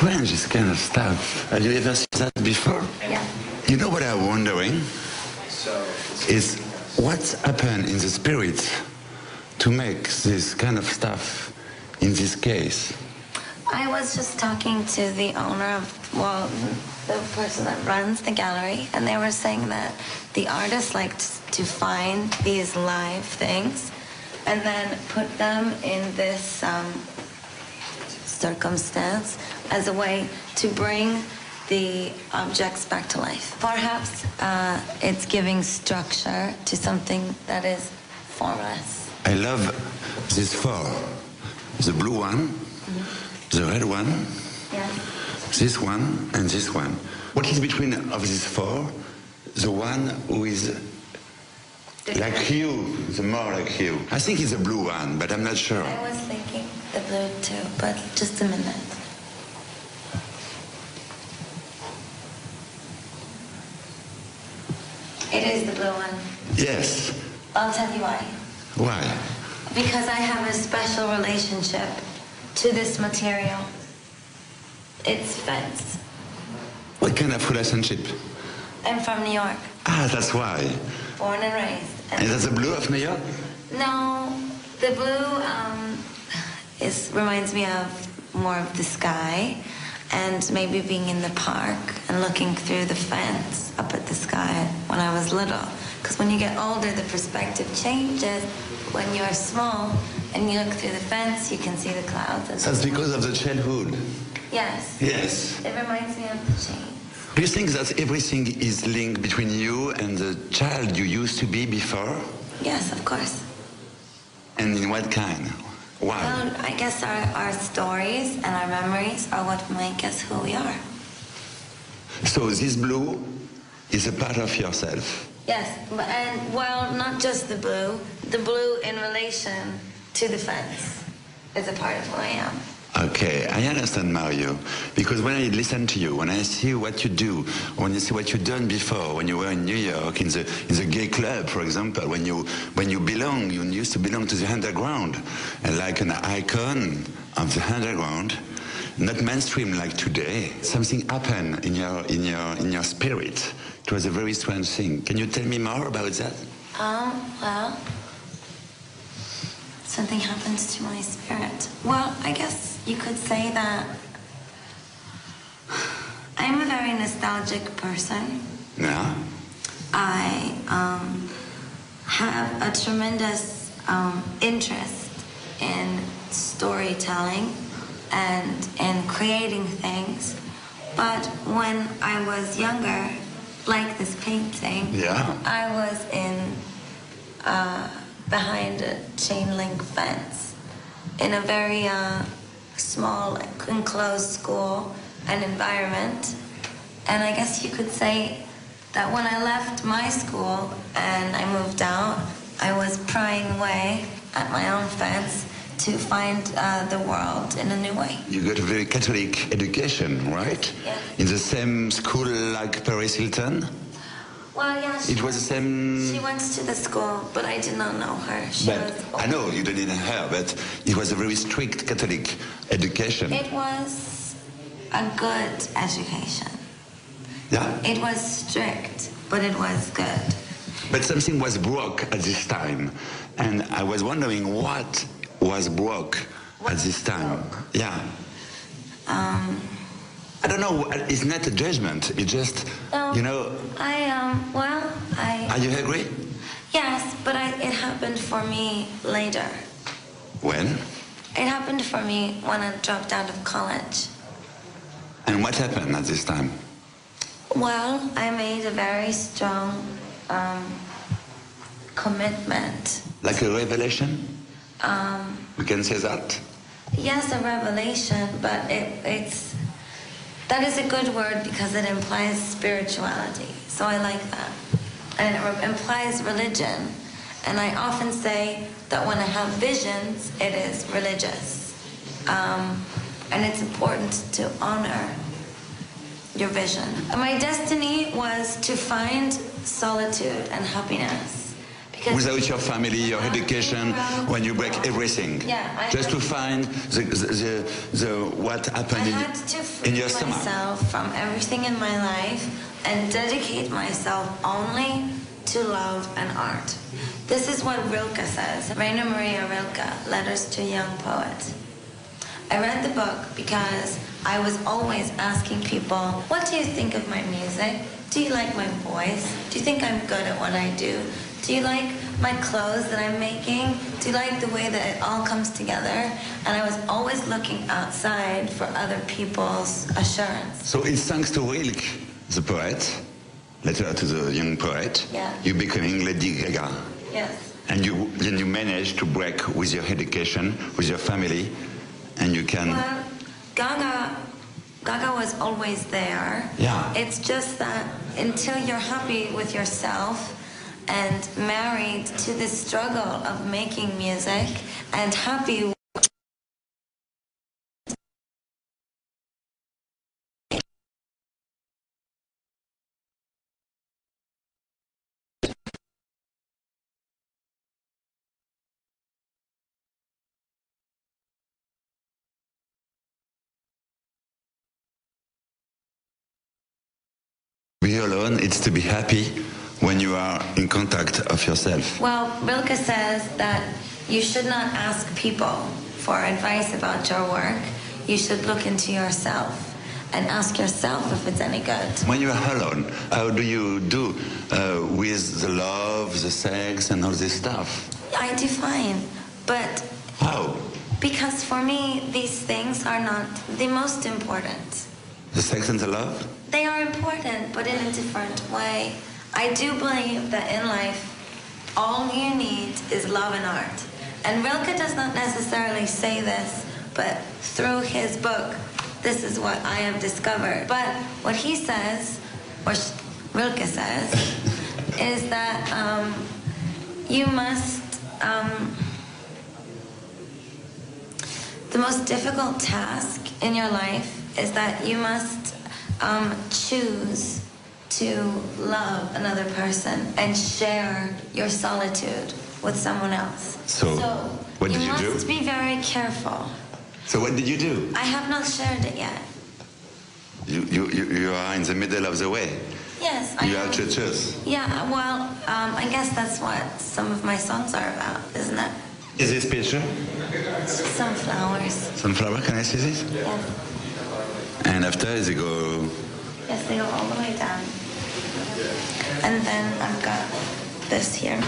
strange, this kind of stuff. Have you ever seen that before? Yeah. You know what I'm wondering? Is what's happened in the spirit to make this kind of stuff in this case? I was just talking to the owner of, well, the person that runs the gallery, and they were saying that the artist liked to find these live things and then put them in this circumstance as a way to bring the objects back to life. Perhaps it's giving structure to something that is formless. I love these four. The blue one, the red one, this one, and this one. What is between of these four? The one who is like you, the more like you. I think it's the blue one, but I'm not sure. I was thinking the blue too, but just a minute. It is the blue one. Yes. I'll tell you why. Why? Because I have a special relationship to this material. It's fence. What kind of relationship? I'm from New York. Ah, that's why. Born and raised. And that's the blue of New York? No, the blue reminds me of more of the sky and maybe being in the park and looking through the fence up at the sky when I was little. Because when you get older, the perspective changes. When you're small and you look through the fence, you can see the clouds. That's because of the childhood. Yes. Yes. It reminds me of the chain. Do you think that everything is linked between you and the child you used to be before? Yes, of course. And in what kind? Why? Well, I guess our stories and our memories are what make us who we are. So this blue is a part of yourself? Yes, and well, not just the blue in relation to the fence is a part of who I am. Okay, I understand, Mario, because when I listen to you, when I see what you do, when I see what you've done before, when you were in New York, in the gay club, for example, when you used to belong to the underground, and like an icon of the underground, not mainstream like today. Something happened in your spirit. It was a very strange thing. Can you tell me more about that? Well, something happens to my spirit. Well, I guess you could say that I'm a very nostalgic person. Yeah. I have a tremendous interest in storytelling and in creating things. But when I was younger, like this painting, I was in behind a chain link fence in a very small enclosed school and environment. And I guess you could say that when I left my school and I moved out, I was prying away at my own fence to find the world in a new way. You got a very Catholic education, right? Yeah. In the same school like Paris Hilton? Well, yeah. It was the same... She went to the school, but I did not know her. I know you didn't know her, but it was a very strict Catholic education. It was a good education. Yeah? It was strict, but it was good. But something was broke at this time. And I was wondering what was broke at this time. Broke? Yeah. I don't know, it's not a judgment, it's just, you know... Are you agree? Yes, but it happened for me later. When? It happened for me when I dropped out of college. And what happened at this time? Well, I made a very strong commitment. Like a revelation? We can say that? Yes, a revelation, but that is a good word because it implies spirituality. So I like that. And it implies religion. And I often say that when I have visions, it is religious. And it's important to honor your vision. My destiny was to find solitude and happiness without your family, your education, when you break everything, just to find what happened in your stomach. I had to free myself from everything in my life and dedicate myself only to love and art. This is what Rilke says. Rainer Maria Rilke, Letters to a Young Poet. I read the book because I was always asking people, what do you think of my music? Do you like my voice? Do you think I'm good at what I do? Do you like my clothes that I'm making? Do you like the way that it all comes together? And I was always looking outside for other people's assurance. So it's thanks to Rilke, the poet, Letter to the Young Poet, you becoming Lady GaGa. Yes. And you managed to break with your education, with your family, and you can... Well, GaGa was always there. Yeah. It's just that until you're happy with yourself and married to the struggle of making music and happy be alone, it's to be happy when you are in contact of yourself. Well, Rilke says that you should not ask people for advice about your work. You should look into yourself and ask yourself if it's any good. When you are alone, how do you do with the love, the sex, and all this stuff? I do fine, but... How? Because for me, these things are not the most important. The sex and the love? They are important, but in a different way. I do believe that in life, all you need is love and art. And Rilke does not necessarily say this, but through his book, this is what I have discovered. But what he says, or Rilke says, is that you must... the most difficult task in your life is that you must choose to love another person and share your solitude with someone else. So what did you do? You must be very careful. So what did you do? I have not shared it yet. You are in the middle of the way. Yes. You have to choose. Yeah, well, I guess that's what some of my songs are about, isn't it? Is this picture? Sunflowers. Sunflower, can I see this? Yes. And after they go... Yes, they go all the way down. And then I've got this here.